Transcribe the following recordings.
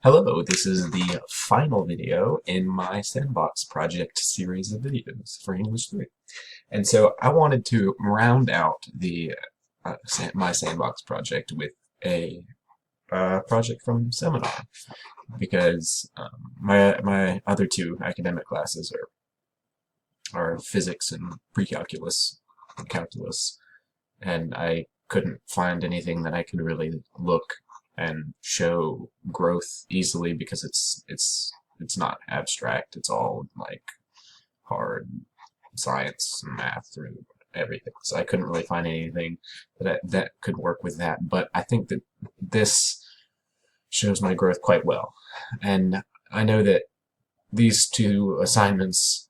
Hello, this is the final video in my Sandbox project series of videos for English 3. And so I wanted to round out my Sandbox project with a project from Seminar because my other two academic classes are physics and pre-calculus and calculus, and I couldn't find anything that I could really look and show growth easily because it's not abstract. It's all like hard science and math through everything. So I couldn't really find anything that could work with that. But I think that this shows my growth quite well. And I know that these two assignments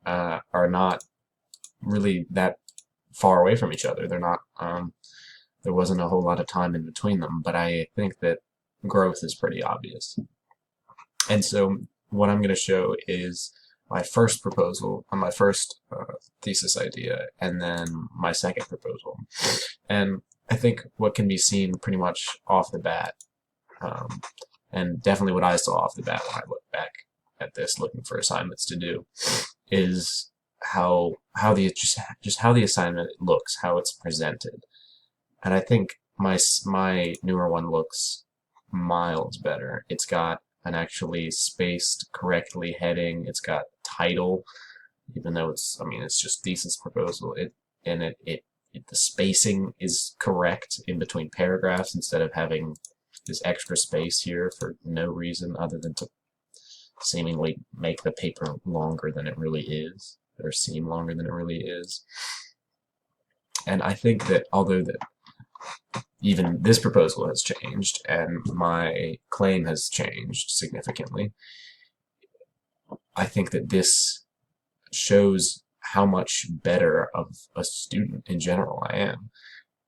are not really that far away from each other. They're not. There wasn't a whole lot of time in between them, but I think that growth is pretty obvious. And so what I'm going to show is my first proposal, my first thesis idea, and then my second proposal. And I think what can be seen pretty much off the bat, and definitely what I saw off the bat when I look back at this, looking for assignments to do, is how the assignment looks, how it's presented. And I think my newer one looks miles better. It's got an actually spaced correctly heading. It's got title, even though it's just thesis proposal. The spacing is correct in between paragraphs instead of having this extra space here for no reason other than to seemingly make the paper longer than it really is, or seem longer than it really is. And I think that although that even this proposal has changed and my claim has changed significantly, I think that this shows how much better of a student in general I am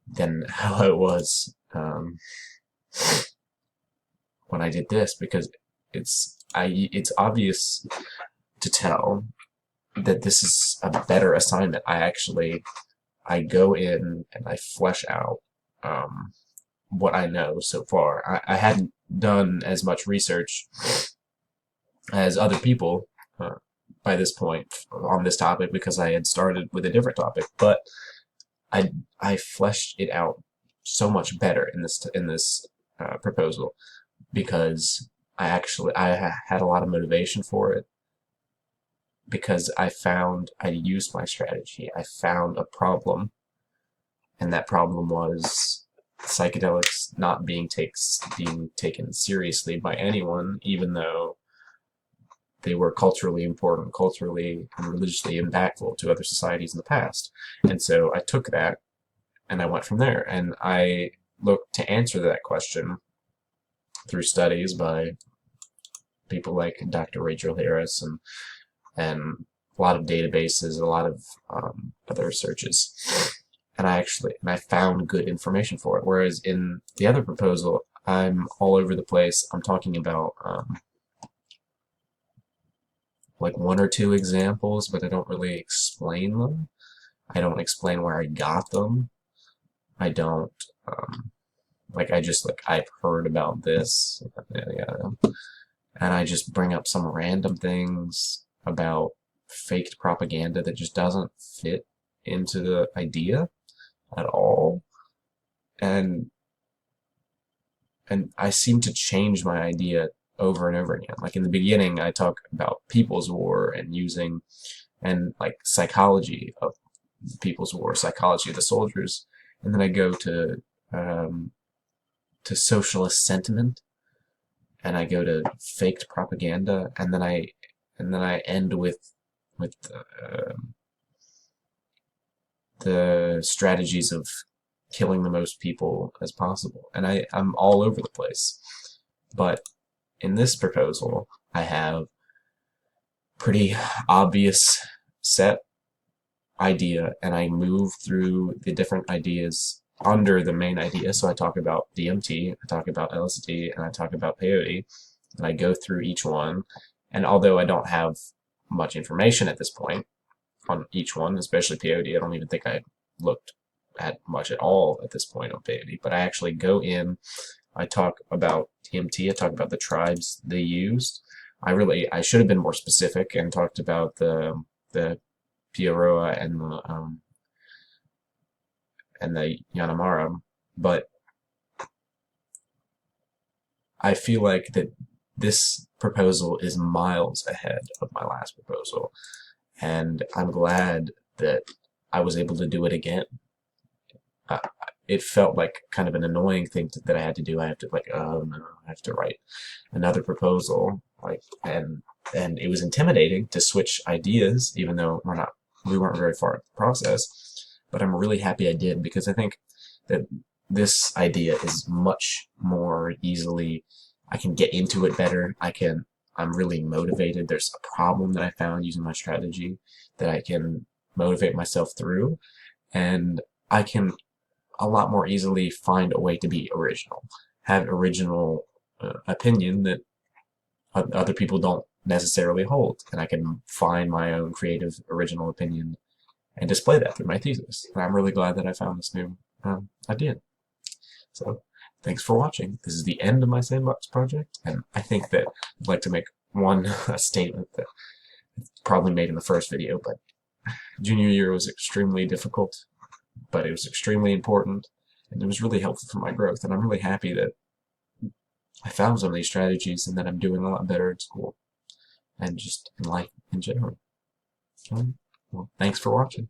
than how I was when I did this, because it's obvious to tell that this is a better assignment. I go in and I flesh out what I know so far. I hadn't done as much research as other people by this point on this topic because I had started with a different topic, but I fleshed it out so much better in this proposal because I had a lot of motivation for it, because I used my strategy. I found a problem, and that problem was psychedelics not being taken seriously by anyone, even though they were culturally important, culturally and religiously impactful to other societies in the past. And so I took that and I went from there, and I looked to answer that question through studies by people like Dr. Rachel Harris and a lot of databases, a lot of other searches. And I found good information for it. Whereas in the other proposal, I'm all over the place. I'm talking about like one or two examples, but I don't really explain them. I don't explain where I got them. I don't I've heard about this, and I just bring up some random things about faked propaganda that just doesn't fit into the idea at all, and I seem to change my idea over and over again. Like in the beginning, I talk about People's War and like psychology of the People's War, psychology of the soldiers, and then I go to socialist sentiment, and I go to faked propaganda, and then I end with the strategies of killing the most people as possible. And I'm all over the place. But in this proposal, I have pretty obvious set idea, and I move through the different ideas under the main idea. So I talk about DMT, I talk about LSD, and I talk about peyote, and I go through each one. And although I don't have much information at this point on each one, especially peyote, I don't even think I looked at much at all at this point on peyote, but I actually go in, I talk about TMT. I talk about the tribes they used. I should have been more specific and talked about the Piaroa and the Yanamara, but I feel like that this proposal is miles ahead of my last proposal, and I'm glad that I was able to do it again. Uh, it felt like kind of an annoying thing that I had to do. I have to like, oh no, I have to write another proposal, like, and it was intimidating to switch ideas, even though we weren't very far in the process. But I'm really happy I did, because I think that this idea is much more easily, I can get into it better. I'm really motivated. There's a problem that I found using my strategy that I can motivate myself through, and I can a lot more easily find a way to be original, have original opinion that other people don't necessarily hold, and I can find my own creative original opinion and display that through my thesis. And I'm really glad that I found this new idea. So thanks for watching. This is the end of my sandbox project, and I think that I'd like to make one statement that it's probably made in the first video, but junior year was extremely difficult, but it was extremely important, and it was really helpful for my growth, and I'm really happy that I found some of these strategies and that I'm doing a lot better at school and just in life in general. Well, thanks for watching.